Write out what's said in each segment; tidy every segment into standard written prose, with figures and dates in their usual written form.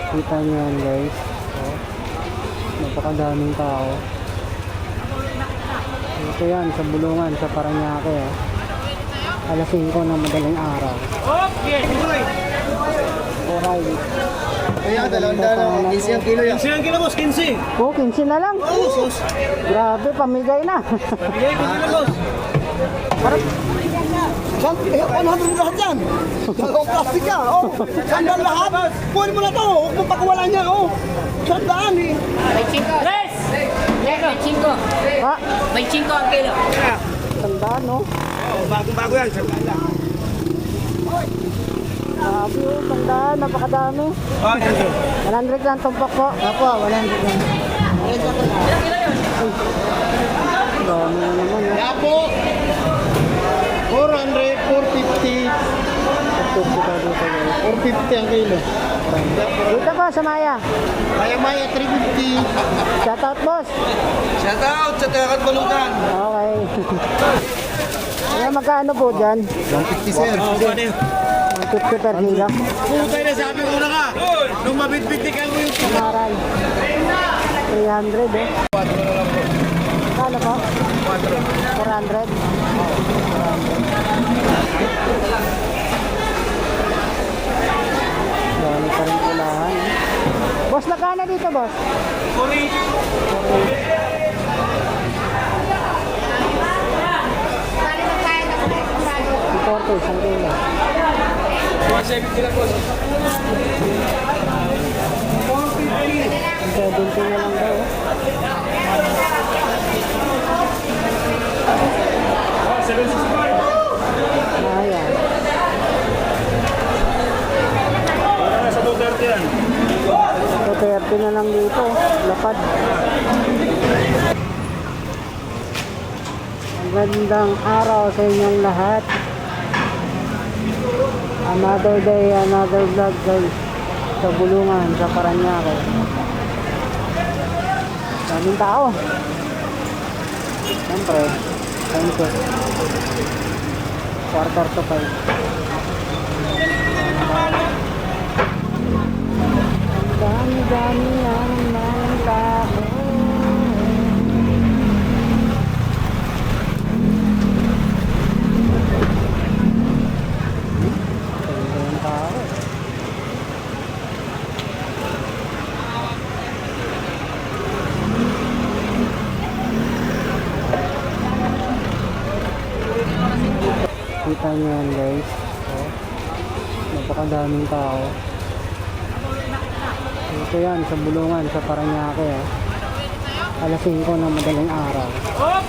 Kita nyo yan guys. Oh, napakadaming tao. Ito yan sa Bulungan, sa Parañaque. Alas 5 ng madaling araw. Okay! Alright. Kaya, 200 15 ang kilo yan. 15 ang kilo boss, 15. Oh, 15 na lang. Oh, sus. Grabe, pamigay na. Pabigay ko nila boss. Parang 100 lahat yan. Dalawang plastic ka. Oh, sandal lahat. Kunin mo na to. Huwag mo pakawalan niya. Oh, sandaan eh. 25. Tres! 25. ha? 25 ang kilo. Tandaan, no? Oh, bagong-bago yan. Sandaan lang. Grabe, oh, tandaan. Napakadami. Oh, thank you. 100 lang tumpok po. Apo, 100 lang. Dami na naman, ha? Kaya po, 400, 450. 450 ang kilo. Dito po sa Maya. Maya-maya, 350. Shoutout, boss. Shout out sa Takat Balutan. Okay. Kaya magkano po dyan? 150, sir. 150 per kilo. Putay na, sabi ko na ka. Nung mabitbitikan mo yung Kamaray. 300, eh. Kano po? 400. Dami pa rin kulahan. Boss, magkano dito, boss? 40, isang kilo. 170 lang, boss. 70 na lang daw. Ayan. Sa Duterte yan. 30 na lang dito. Lapad. Magandang araw sa inyong lahat. Another day, another vlog guys. Sa Bulungan, sa Parañaque. Daming tao. Siyempre, time check. 4:45. Dami-dami ng tao. Daming tao. Kita nyo yan guys. Oh, napakadaming tao. Ito yan sa Bulungan, sa Parañaque. Alas 5 ng madaling araw.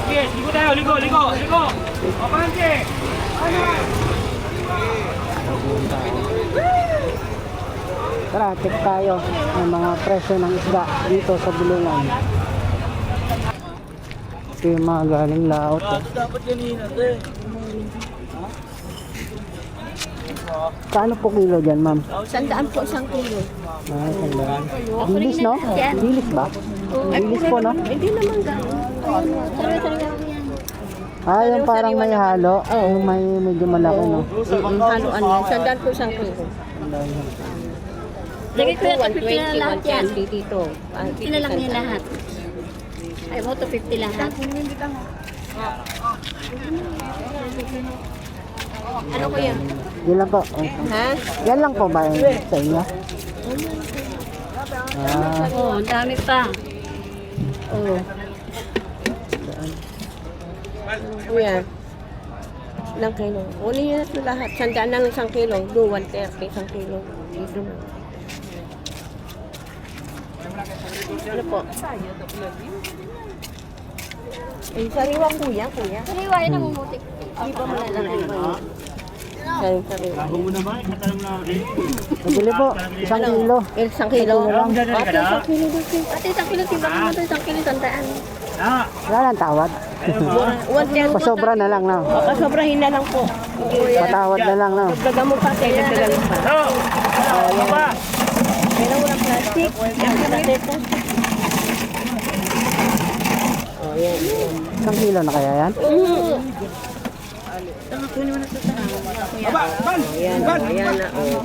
Okay, ligo tayo, ligo. Kapante! Daming tao. Tara, check tayo ng mga presyo ng isda dito sa Bulungan. Ito yung mga galing laot. Dapat ganina, te. Paano po kilo dyan, ma'am? 100 po isang kilo. Ah, sandaan. Dilis, no? Dilis ba? Dilis po, no? Hindi naman gano'n. Sarili-sarili lang yan. Ah, yung parang may halo. Yung may medyo malaki, no? Haluan yan. 100 po isang kilo. Lagi ko yung 120 na lahat yan. Dito. 50 na lang yan lahat. Ay mo, 250 lahat. Ano ko yan? Yan lang po. Ha? Yan lang po ba yung sa inyo? Ah, Oo, ang dami pa. Oo. Kuya. Ilang kilo? Uli nyo na ito lahat. 100 na lang isang kilo. Do, 130 isang kilo. Dito na. Ano po? Eh, sariwa kuya. Sariwa yun ang umutik. Hindi pa malalaki pa yun. Sariwa. nabili po. Isang kilo. Isang kilo? Isang kilo lang. Ate, isang kilo doon. Ate, isang kilo. Timbang mo doon. Isang kilo, tandaan. Wala lang tawad. Pasobra na lang, no? Pasobrahin na lang po. Patawad na lang, no? Dagdagan mo pa, kaya dagdagan pa. Pero walang plastic. Yan ka natin po. Isang kilo na kaya yan? Aba, ban! Ayan, ayan na. Oh.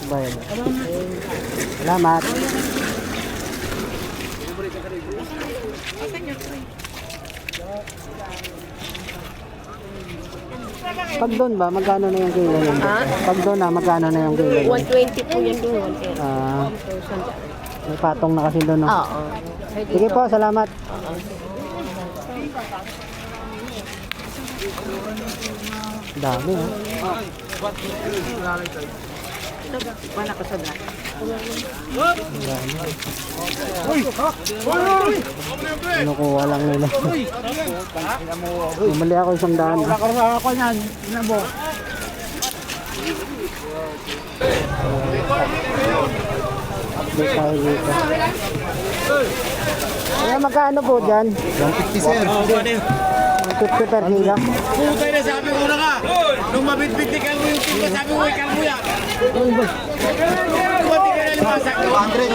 Bayan. Salamat. Pag doon ba, magkano na yung kilo nun? Ha? Pag doon na, magkano na yung kilo nun? 120 po yan doon. 130. Ah, may patong na kasi doon, no? Oo. Sige po, salamat. Dami, ha? Kinukuha lang nila. Bumali ako 100. Nakarasa ako niyan. Ina mo. Update tayo dito. Kaya magkano po dyan? 150 sir. 150 per kilo. Putay na sabi ko na ka. Nung mabitbit ka mo yung timba, sabi ko ikaw mo yan. Buti ka na limasak. 200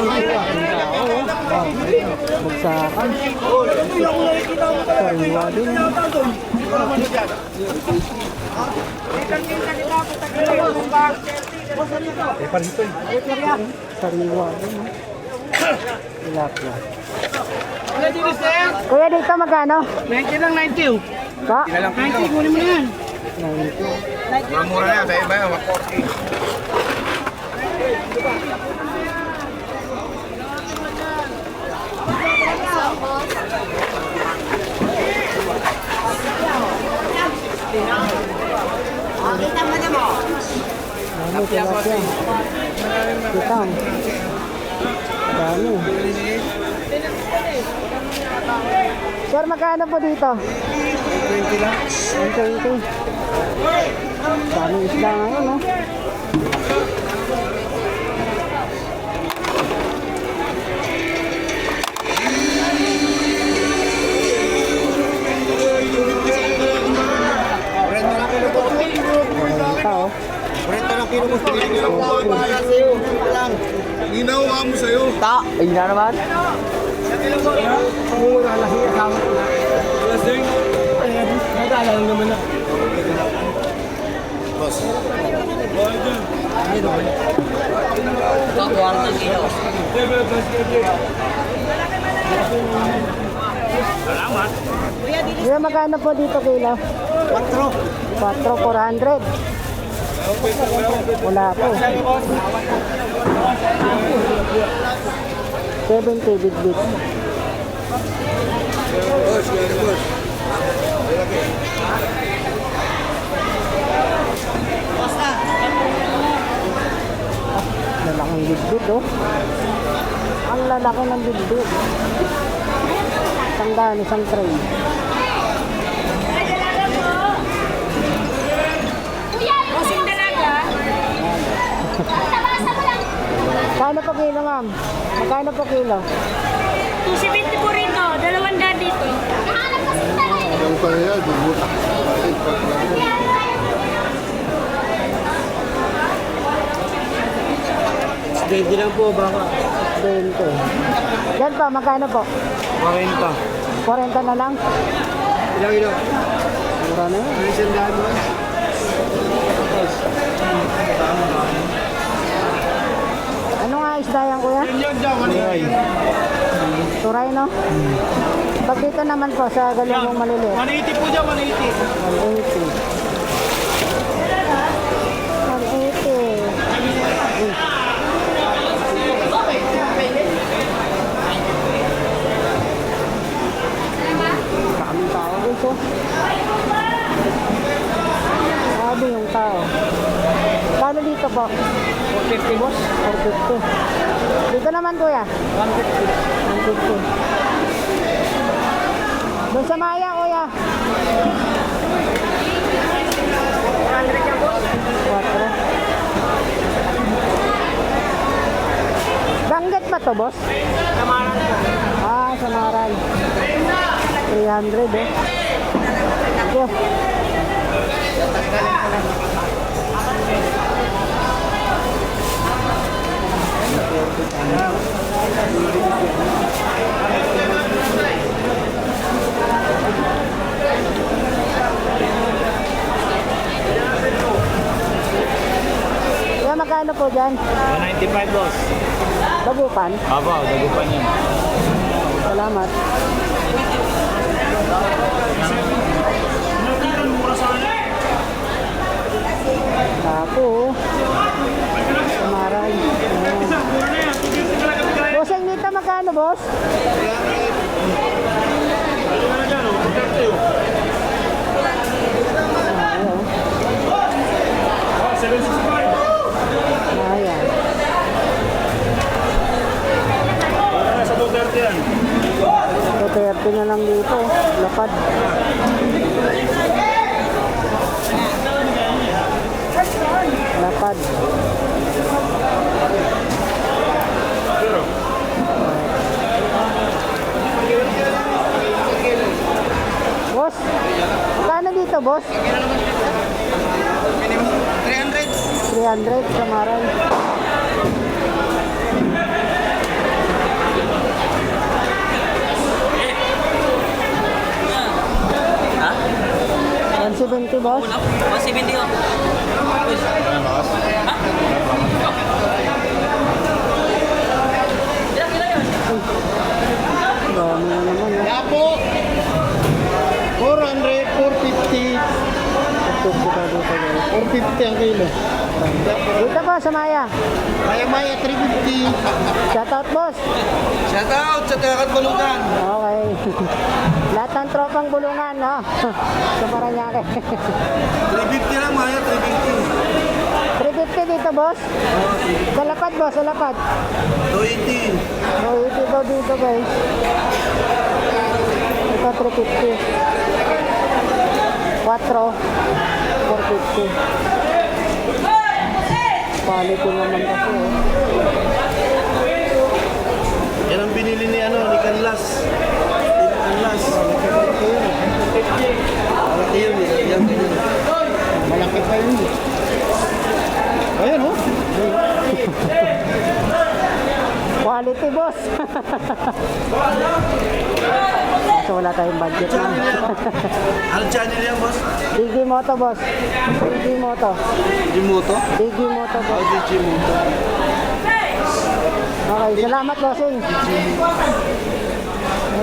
Bagsakan. Sariwa din. Sariwa din. Tilapia. Kuya, dito magkano? 90 lang, 90. Ka? 90, kunin mo na yan. 90. Mura na yan, tayo ba yan? 140. Dami tilapia. Kitang. Dami. Sir, magkano po dito? 20 lang. 120. Dami isda ngayon, no? Tao. 40 lang kilo mo. Ginawa mo sa'yo. Ta, ayun na naman. Nadala lang naman na. Boss. Salamat. Kuya, magkano po dito kilo? 4, 400. Wala po. 70 bit-bit. Boss, boss. Lalaking bit-bit, oh. Ang lalaki ng bit-bit. Tandaan, isang tray. Bossing dalaga. Kano po kilo, ma'am? Magkano po kilo? 270 po rito, 200 dito. Ang kaya, dubuta. Steady lang po, baka. 20. Yan pa, magkano po? 40. 40 na lang? Ilang ilo? Mura na yun. Isang daan mo. Ano nga isda yan, kuya? Turay, no? Pag dito naman po sa galungong maliliit. 180 po dyan, 180. 180. 180. Kaming tao dito. Sabi yung tao. Kano dito po? 450 boss. 450. Dito naman kuya. 150. 150. Doon sa Maya kuya. 400 yan boss. 4. Banggit ba to boss? Samaran po. Ah, Samaran. 300 eh. Thank you. Kaya magkano po dyan? 195 boss. Bagupan? Aba, dagupan yan. Salamat. Tapo. Samaray. Bossing dito magkano, boss? Ayan. Sa 230 yan. 230 na lang dito. Lapad. Lapad. Boss, magkano dito, boss? 300 Samaray. Ha? 170, boss. 170 oh. Dami na naman, eh. Kaya po, 400, 450. 450 ang kilo. Dito po sa Maya. Maya-maya, 350. Shoutout, boss. Shout out sa Tayakat Balugan. Okay. Lahat ng tropang bulungan, no? Sa Paranaque. 350 lang, Maya, 350. 350 dito, boss. Sa lapad, boss. Sa lapad. 280. So, ito daw dito, guys. Ito, 350. 4. 450. Quality naman kasi, eh. Yan ang binili ni ni Canlas. Canlas. Malaki yun eh. Yan, ganyan. Malaki pa yun eh. Ayan oh. Quality, boss. Kaso wala tayong budget na. Ano channel yan, boss? Digimoto, boss. Digimoto. Jimoto? Digimoto, boss. Jimoto. Okay, salamat, bossing.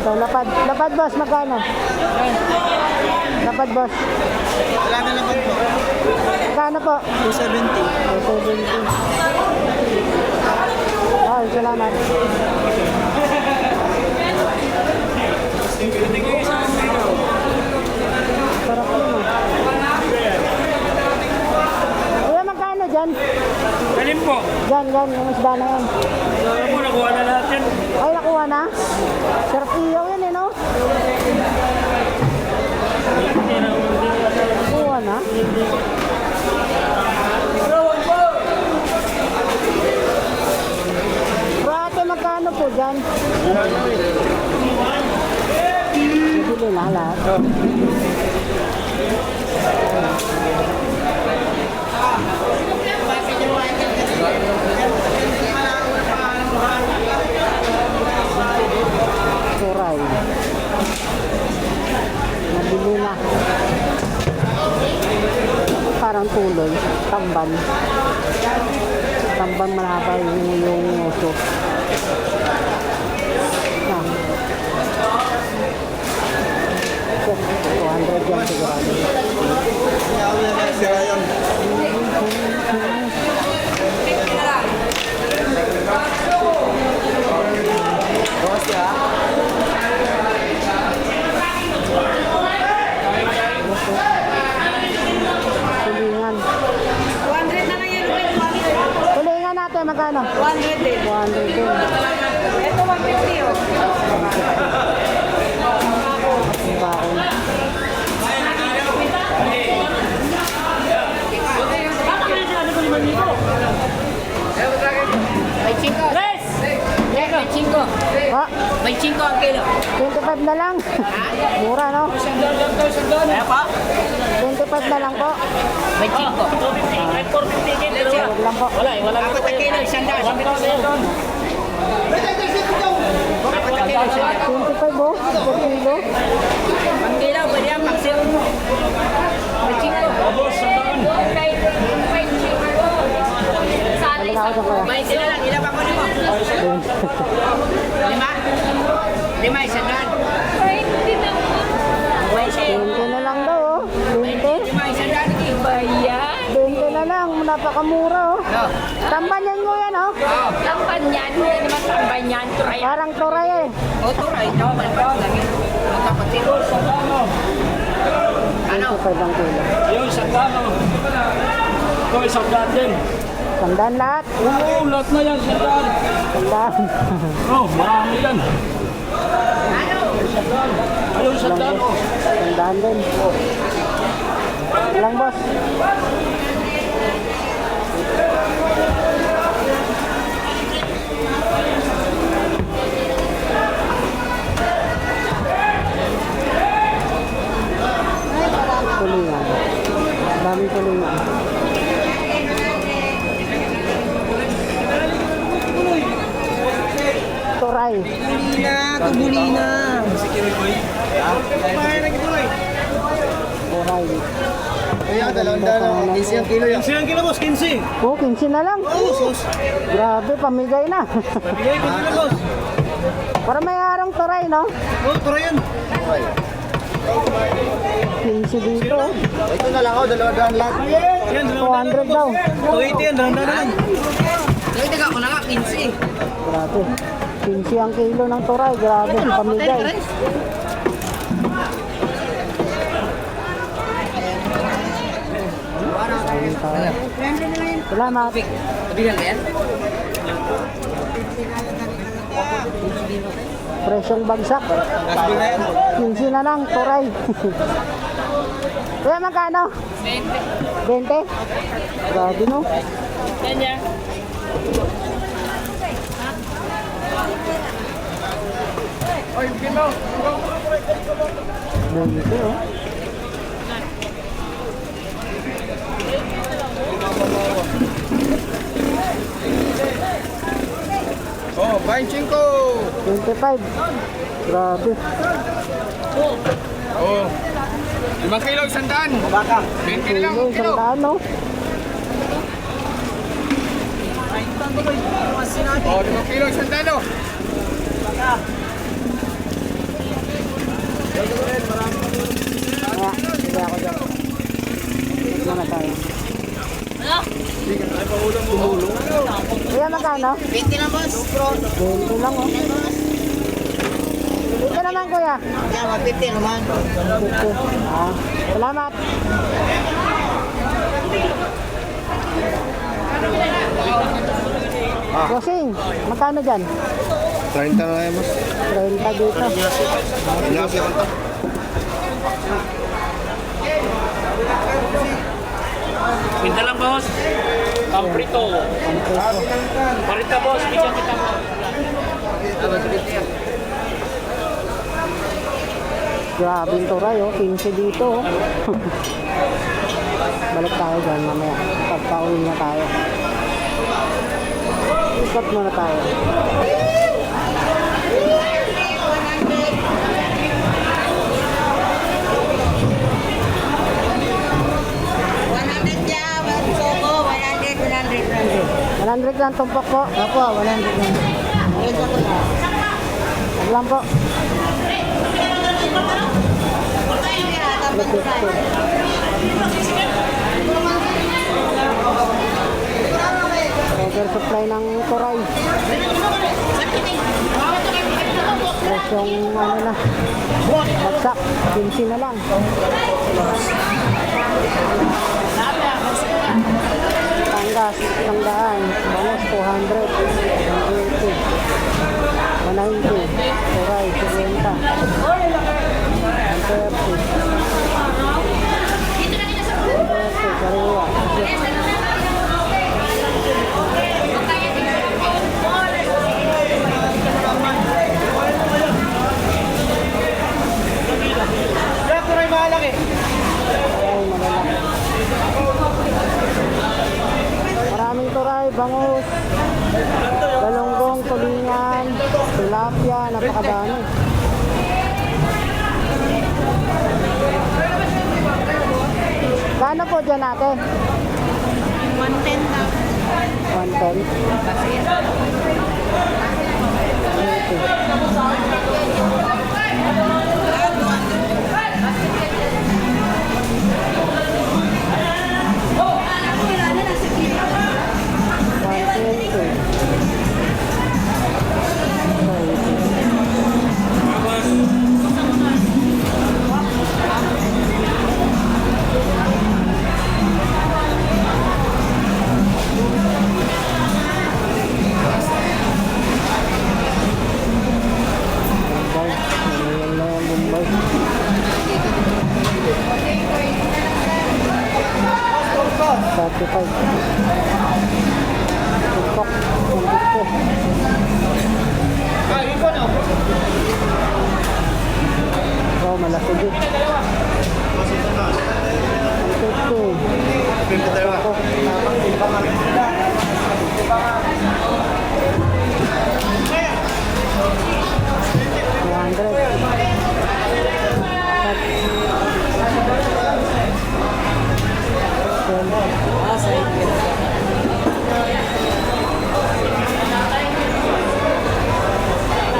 Ito, lapad. Lapad, boss, magkano? Lapad, boss. Wala na naman po. Magkano po? 270. 270. Okay, salamat. Sarap yun, ah. Kuya, magkano dyan? Galing po. Dyan, yung isda na yan. Ano po, nakuha na lahat yan. Ay, nakuha na? Sarap iyaw yun, eh, no? Nakuha na? Ate, magkano po dyan? Bibili na lahat. Suray. Nabili na. Parang tuloy. Tamban. Tamban malaba yung uso. Ah. 200 yan sigurado. Sira yun. Boss ya. Tulingan. 200 na lang yan, Ruben. Tulingan natin magkano? 100 din. 200 din. Ito, 150 oh. Baon. Po? 25 ang kilo. 25 na lang. Mura, no? Kaya pa? 25 na lang po. 25. Huwag lang po. Apat ang kilo, isang daan. Apat ang kilo, isang daan. 25 po, per kilo. Ang kilo, pwede yan, maximum. 25. Boss, sandaan. Halika ako dyan, kuya. May sila lang, ilan pa ko mo? Lima? Lima, isang daan. May sila. 20 na lang daw, oh. 20. Lima, isang daan. 20 na lang, napakamura, oh. No. Tambanyan mo yan, oh. Tamban yan. Hindi naman tamban yan. Turay. Parang turay, eh. Oto, right now, malapit lagi. Ang kapatid. Ano? 25 ang kilo. Ayun, sandaan. Ito, isang daan din. Sandaan lahat. Oo, lahat na yan, sandaan. Sandaan. Oh, marami yan. Ayun, sandaan. Oh. Sandaan din. Lang, boss. Tulingan. Daming tulingan. Turay. Tubulina. Turay. Kaya, 200 15 ang kilo yan. 15 kilo, boss, 15. Oh, 15 na lang. Grabe, pamigay na. Bigay, 15 na, boss. Para may harang turay, no? Oh, tara yan. 15 dito. Ito na lang ako, 200 lahat. Yan, 200 daw. 280 yan, dahan na lang. Nagdaga ko na nga, 15. Grabe. 15 ang kilo ng turay. Grabe, pamigay. Salamat. Kabilang ba yan? Presyong bagsak. 15 na lang, turay. Kaya magkano? 20. Grabe, no? Ganyan. Oh. Oh, 25. 25. Grabe. Oh. 5 kilo, 100. Baka. 20 na lang, Kilo, isang daan, no? Oh, 5 kilo, 100. Oh. Kaya, sige ako dyan. Ito na tayo. Kaya magkano? 20 lang, boss. 20 lang, oh. Ito naman, kuya. Yan, 150 naman. 50. Ah, salamat. Bossing, magkano dyan? 30 na lang, boss. 30 dito. Inyasi ko ito. Pinta lang, boss. Kamprito. Parita, boss. Bigyan kita mo. Grabe yung turay, oh. 15 dito, oh. Balik tayo dyan mamaya. Pagpa-uwi na tayo. Stop muna tayo. $100 lang tumpok po. Opo, 100 lang. Wag lang po. Oversupply ng turay. Presyong ano na. Bagsak. 15 na lang. Panggas, 100. Banos, 200. 180. 190. Turay, 50. 130. Sariwa. Habano. Kano po dyan natin? 110 na. 110. Oh, malaki din.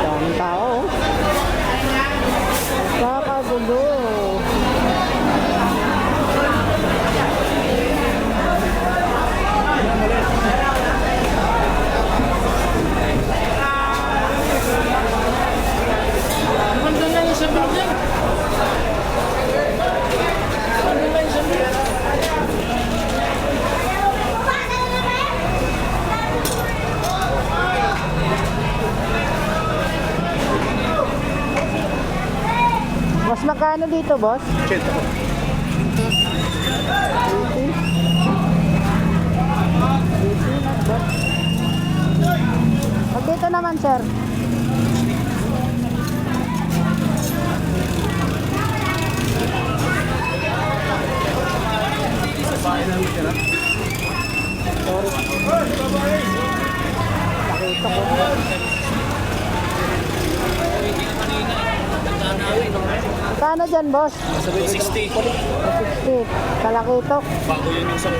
Daming tao. Kakagulo. Nandun lang yung sa building. Nandun lang yung sa building. Mas magkano dito, boss? 80. Pag dito naman, sir. Nakita ko. Kano dyan, boss? 60. 60. Kalakitok. Bago yun yung 10.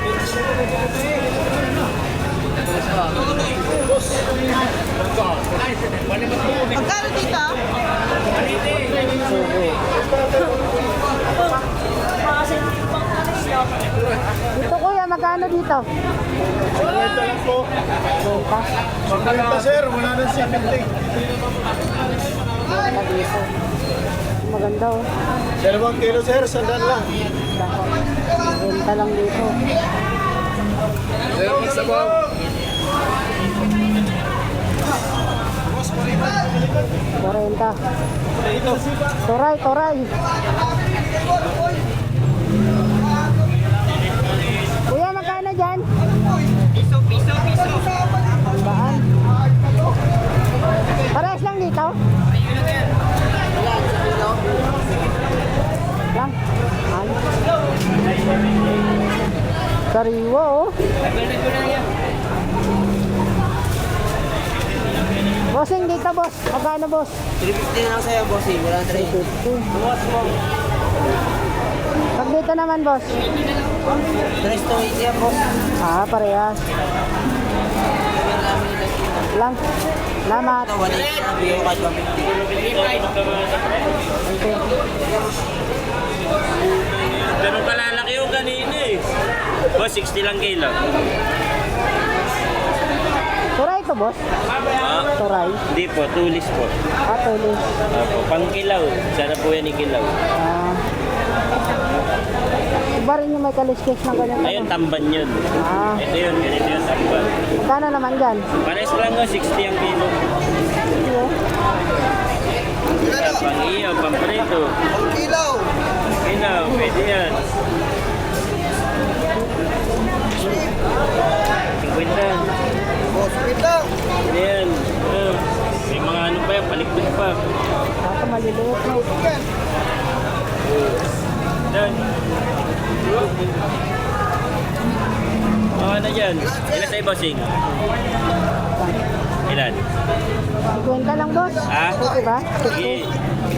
Magkano dito? Dito, kuya, magkano dito? Ito lang po. Magkano sir, wala nang 70. Maganda dito. Maganda, oh. 2 kilo sir, sandal lang. Renta lang dito. Sir, magsabaw. 40. Toray, toray. Kuya, magkano dyan? Piso. Sandaan. Parehas lang dito? Lang. Ay. Sariwa, oh. Bossing dito, boss. Magkano, boss? 350 na lang sa'yo, bossing. Wala na rin. 350. Pag dito naman, boss. 380 yan, boss. Ah, parehas. Lang. Salamat. 180 na, bigyan ko kahit 150. Ganun kalalaki yung kanina eh. Boss, 60 lang kilo. Turay to, boss? Ah, Turay. hindi po, tulis po. Ah, tulis. Opo, pang kilaw. Sana po yan ikilaw. Ah. Iba rin yung may kaliskis na ganyan. Ayun, tamban yun. Ah. Ito yun, ganito yung tamban. Magkano naman dyan? Pares lang ko, 60 ang kilo. Pang iyo, pang prito. Kilaw. Kilaw, pwede yan. 50. Boss, kilaw. Pwede yan. May mga ano pa yan, palikpik pa. Baka maliliit na. Done. Mga na dyan. Ilan sa'yo, bossing? Ilan? 50 lang, boss. Ha? Okay ba? Sige.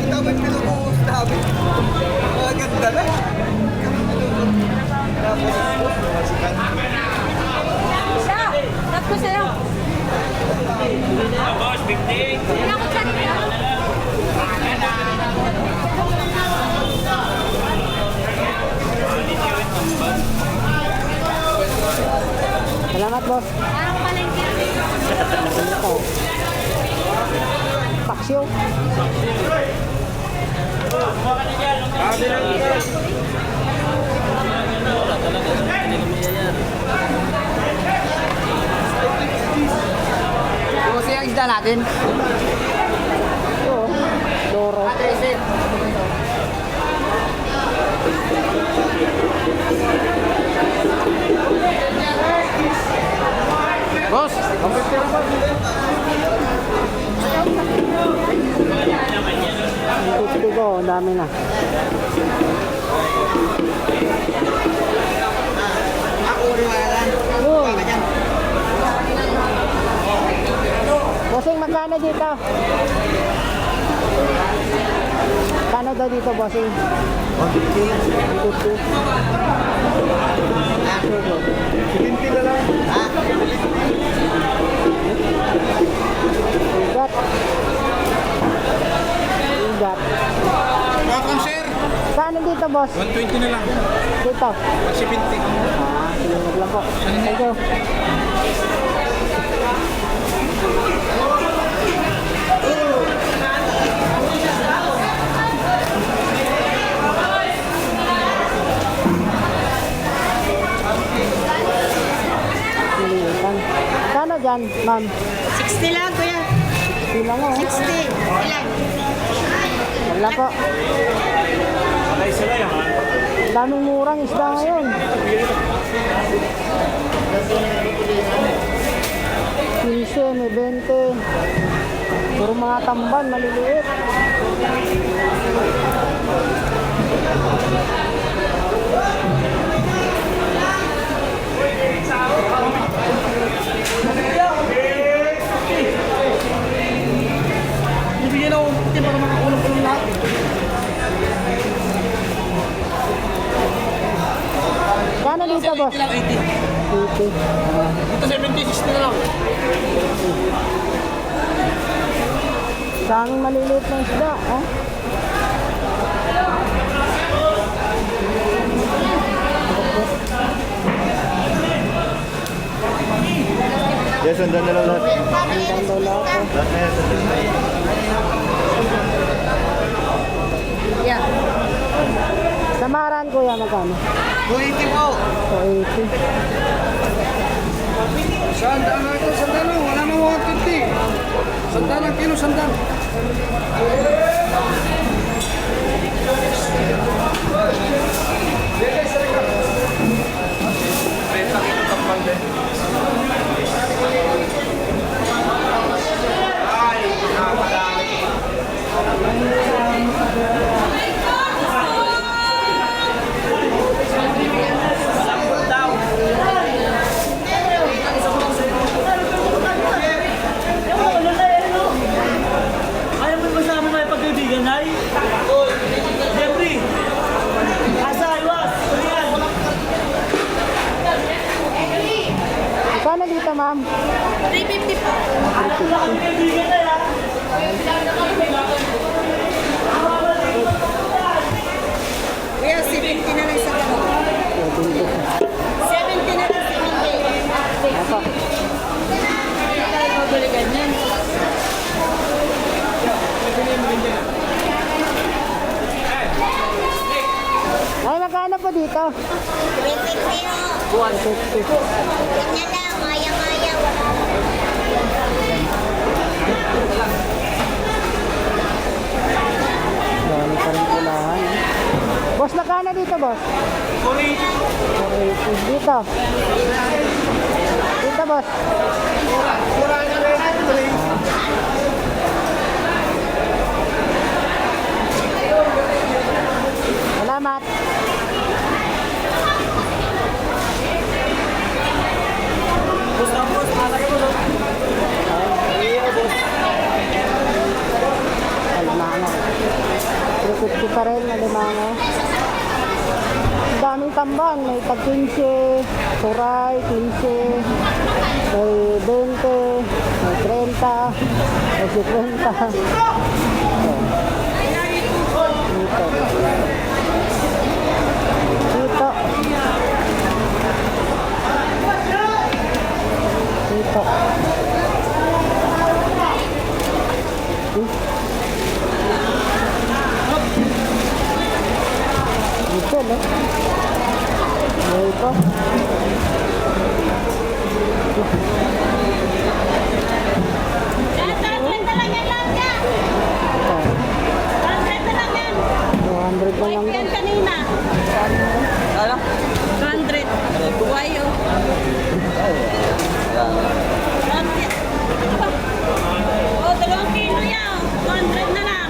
Dapat pinubuhos namin. Maganda na. Tapos ko sa'yo. Boss, 50. Wala ko sa nila. Salamat, boss. Parang palengke. Paksyo. Kasi ang isda natin. Ito, Doro. Boss, kompleto lang boss. Ang tutupi ko, ang dami na. Ako rin wala. Yun. Bossing, magkano dito? Kano daw dito, bossing? 150. Siginti na lang. Ha? Ingat. Ingat. Welcome sir. Kano dito, boss? 120 na lang. Dito. Magsipinti. Sige, wag lang po. Thank you. Pilihan. Kano dyan, ma'am? 60 lang, kuya. Sila mo. 60. Ilan? Wala po. Patay sila yan, ha? Ang daming murang isda ngayon. 15, may 20. Puro mga tamban, maliliit. Ibigyan ako puti para makakulong-kulong lahat. Kano dito, boss? 80 lang, 80. 80. Ito 70, 60 na lang. Sa aming maliliit na isda, oh. Yes, sundan na lang lahat. Ang lola ko. Lahat na yan, sundan na. Yeah. Samaran, kuya, magkano? 280 po. 280. Sandaan na ito, sandaan lang. Wala nang 150. Sandaan lang kilo, sandaan. Ayaw mo ba sa amin may pagkaibigan, Nay? Jeffrey! Asa, iwas! Ayan! Kano dito, ma'am? 350 po. Pagkaibigan na yan! Kuya, 70 na lang sa kamo. 70 na lang, 70. Apa? Pabili ganyan. Ay, magkano po dito? 350. 150. Ganyan lang, maya-maya. Wala. Dami pa rin pulahan, eh. Boss, magkano dito, boss? 480. Dito. Dito, boss. Salamat. 250 pa rin na limango. Ang daming tamban. May tag 15, suray, 15, may 20, may 30, may 50. Dito. Dito. Dito. Dito, no? Dito. Trenta lang yan lang ka. 30 lang yan. 200 na lang. Yan kanina. Ano? 200. Buwayo. O, 2 kilo yan. 200 na lang.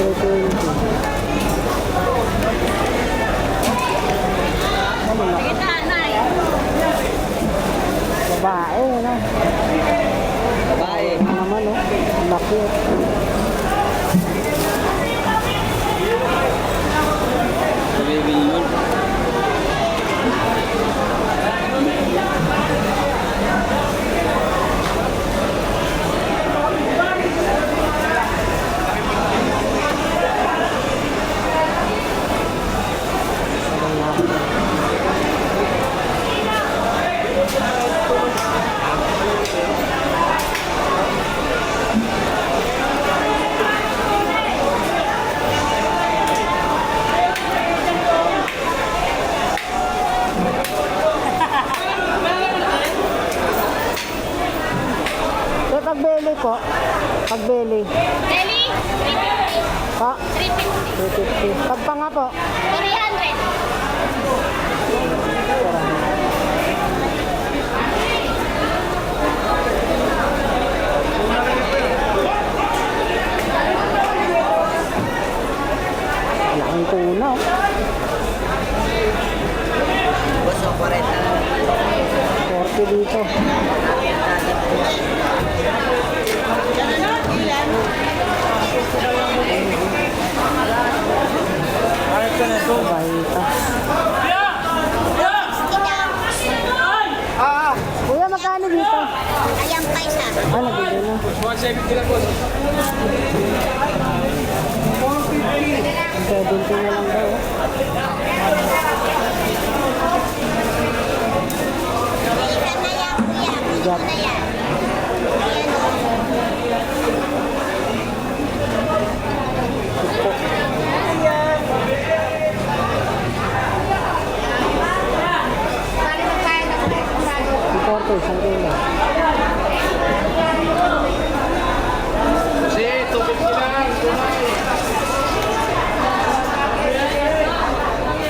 320. Sige, tanay. Babae, ano? Babae. Ano naman, no? Ang laki. Bibili yun. Pero pagbeli po, pagbeli. Deli, 350. Pa, 350. 350. Pagpa nga po, 300. laking tuna, oh. Boss, 40. 40 dito. Bahita. Kuya, magkano dito? Ayan pa isa. Ah, nabili na. 70 na lang daw. Isa na yan, kuya. Bigat. Na yan. Ayan o. Importo, isang kilo.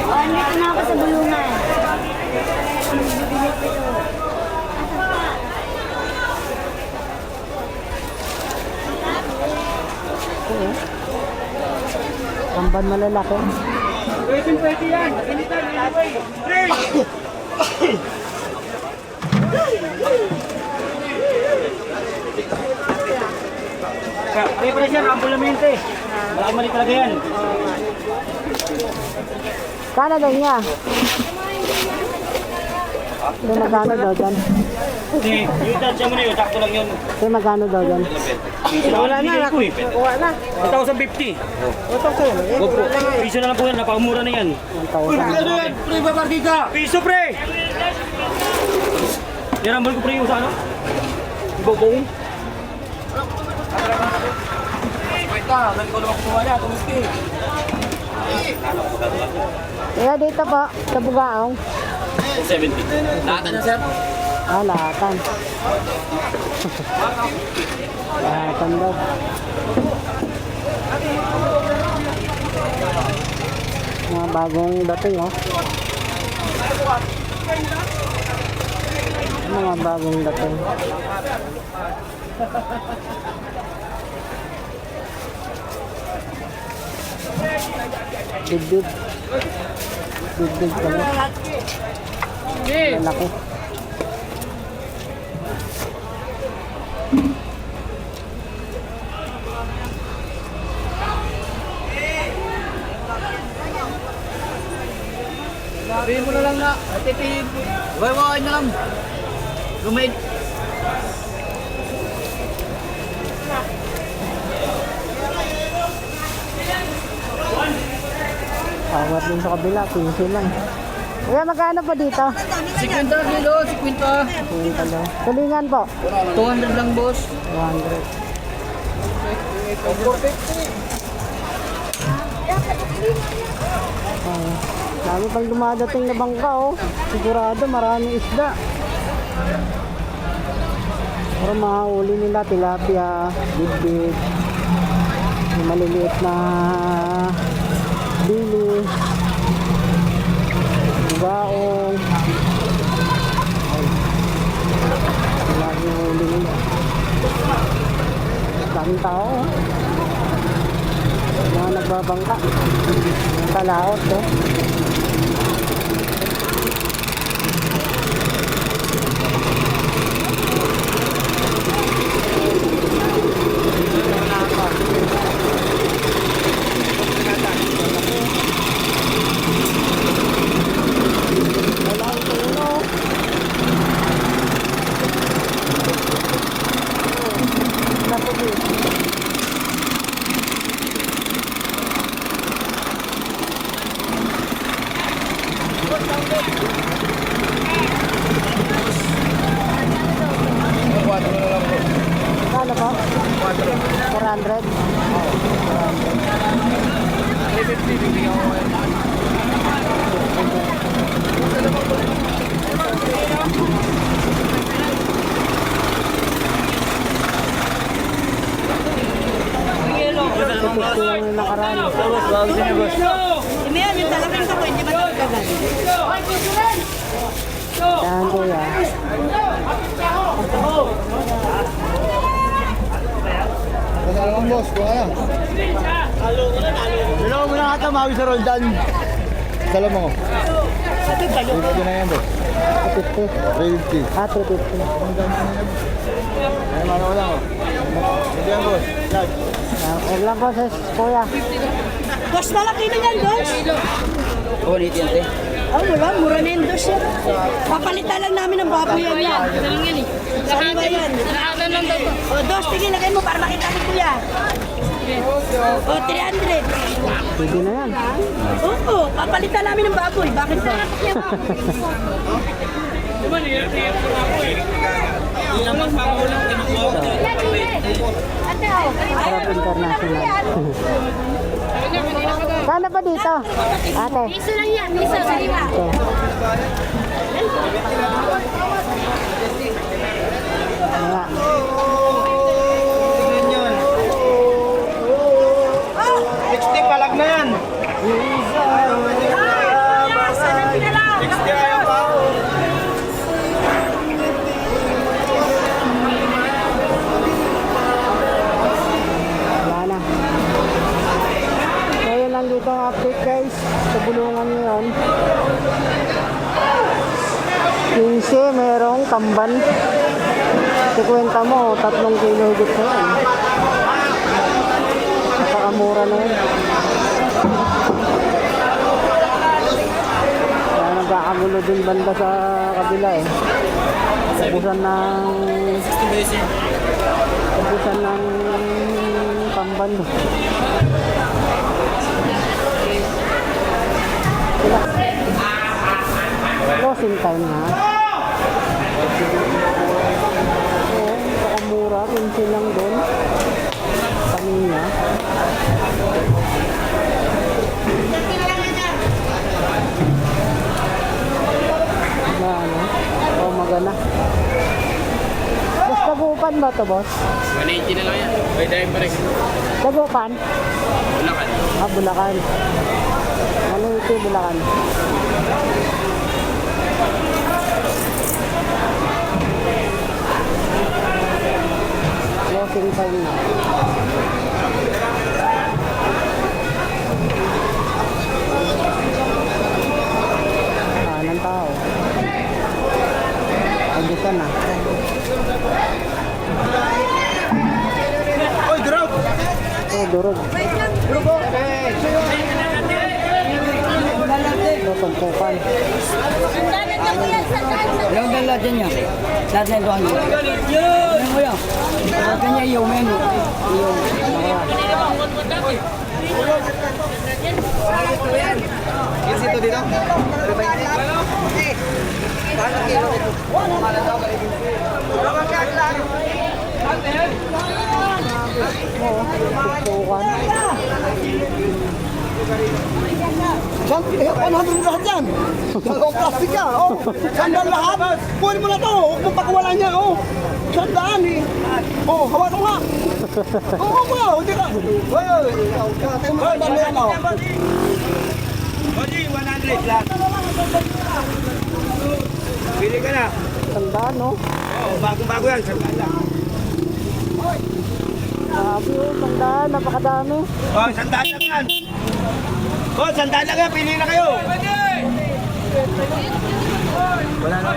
O, andito na ako sa bulungan. Tamban malalaki. Kaya pala siya, ambulamente. Malaki mali talaga yan. Kano daw niya? May magkano daw dyan? Hindi, yung tansya mo na yun, sakto lang yun. May magkano daw dyan? Wala na, Kuha na. 1,050. Opo, piso na lang po yan, napakamura na yan. 1,000. Pre, babarki ka! Piso, pre! Yarambol ko pre yung sa ano? Ibobong. Kaya dito po, sa Bugaong. 70. Lahat na, sir? Ah, lahatan. Lahatan daw. Mga bagong dating, oh. Mga bagong dating. Big. Big pala. Malaki. Sabihin mo na lang na. Atitiin. Wawain na lang. Lumid. Awat din sa kabila, 15 lang. Kuya, magkano po dito? 50 kilo, 50. 50 lang. Tulingan po. 200 lang, boss. 200. Oh, dami pang dumadating na bangka oh. Sigurado maraming isda. Pero mahuli nila tilapia, bibig, yung maliliit na bili, baong. Lagi huli nila. Daming tao oh. Mga nagbabangka. Mga kalaot oh. Kano po? 400? Ito yung nakaraan. Yan kuya. Wala naman boss, kung ano. Dalawa mo na ata, mawi sa Roldan. Dalawa mo. Ito na yan boss. 250. 350. Ah, 250. Ay, mano ko lang oh. Ito yan boss. Large. Huwag lang po sa kuya. Dos na lang kilo yan, dos. Oo, nito yan, te. Oh, wala, mura na yung dos yan. Papalitan lang namin ng baboy yan. Saan ba yan? O, dos, tingin, lagay mo para makita ko kuya. O, 300. Pwede na yan. Oo, papalitan namin ng baboy. Bakit ba? Sarap international. Kano ba dito? Ate. Piso lang yan, piso. Sariwa. Ito. Nga. Palag na yan. Wala na. So yun lang dito ang update guys. Sa bulungan ngayon. 15 merong tamban. Sikwenta mo, 3 kilo higit na yan. Napakamura na yun. Kaya nagkakagulo din banda sa kabila eh. Ubusan ng tamban. Closing time na. Oo, napakamura. 15 lang doon. Kanina. Na ano? O magana. Boss, Dagupan ba to boss? 180 na lang yan. May dahil pa rin. Dagupan? Bulacan. Ah, Bulacan. Ano ito Bulacan? Closing time na. Ng tao. Agusan na. durog. Ito, tumpukan. Ilang dala dyan niya? Lahat na ito ang yun. Ano mo yan? Lahat niya yung menu. Tumpukan. 100 lahat yan. Dalawang plastic ka, oh. Sandal lahat. Kunin mo na to, huwag mong pakawalan niya, oh. Sandaan eh. Oh, hawakan mo nga. Oo mo, hindi ka. Sandal na yan, oh. Oji, 100 lang. Pili ka na. Tandaan, no? Oo, bago-bago yan. Sandal lang. Sabi, oh, tandaan. Napakadami. Oh, sandal lang yan. Oh, sandal lang yan. Pili na kayo. Wala na.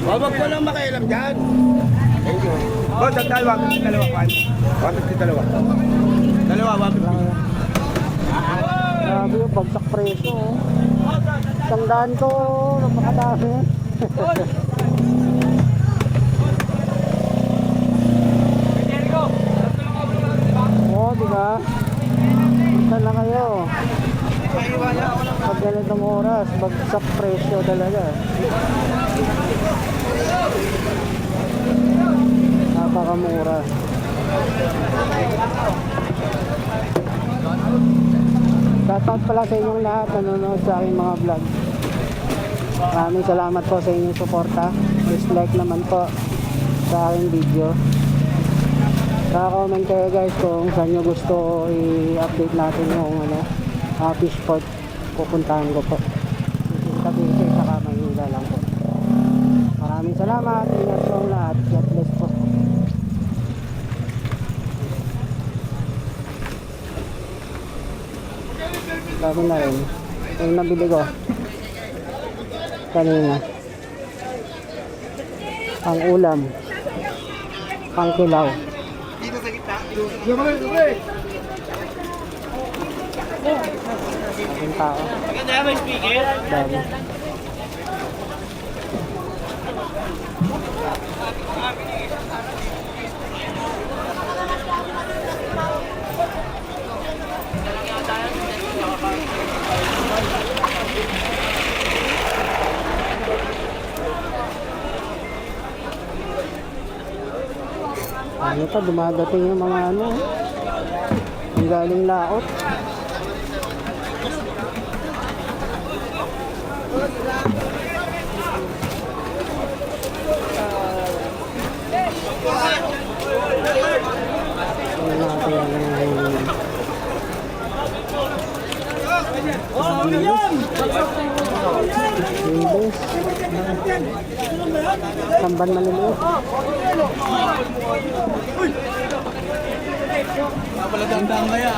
Huwag ko lang makialam dyan. Oh, sandal. Wag yung dalawa. Wag yung dalawa. Dalawa, wag yung dalawa. Sabi, oh, bagsak presyo, oh. Tandaan ko, napakadami. Oo, di ba? Punta na kayo. Pag ganitong oras, bagsak presyo talaga. Napakamura. Shoutout pala sa inyong lahat nanonood sa aking mga vlog. Maraming salamat po sa inyong suporta. Please like naman po sa aking video. Comment kayo guys kung saan nyo gusto i-update natin yung fish port. Pupuntahan ko po. Cavite saka Manila lang po. Maraming salamat. Ingat po ang lahat. God bless po. Sabi na rin. Yung nabili ko kanina. Ang ulam. Ang kilaw. Ang tao. Maganda may speaker. Dami. Ano pa, dumadating yung mga ang galing laot. Samban maliliit. Napalagandang kaya.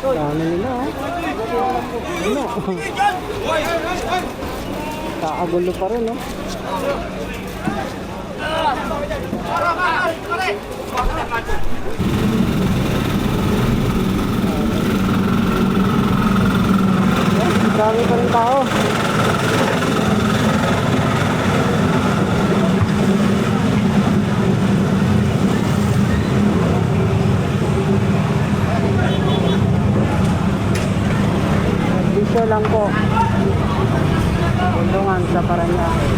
Dami nila, oh. Ano? Kakagulo pa rin, oh. Dami pa rin tao. Dito lang po. Bulungan sa Parañaque.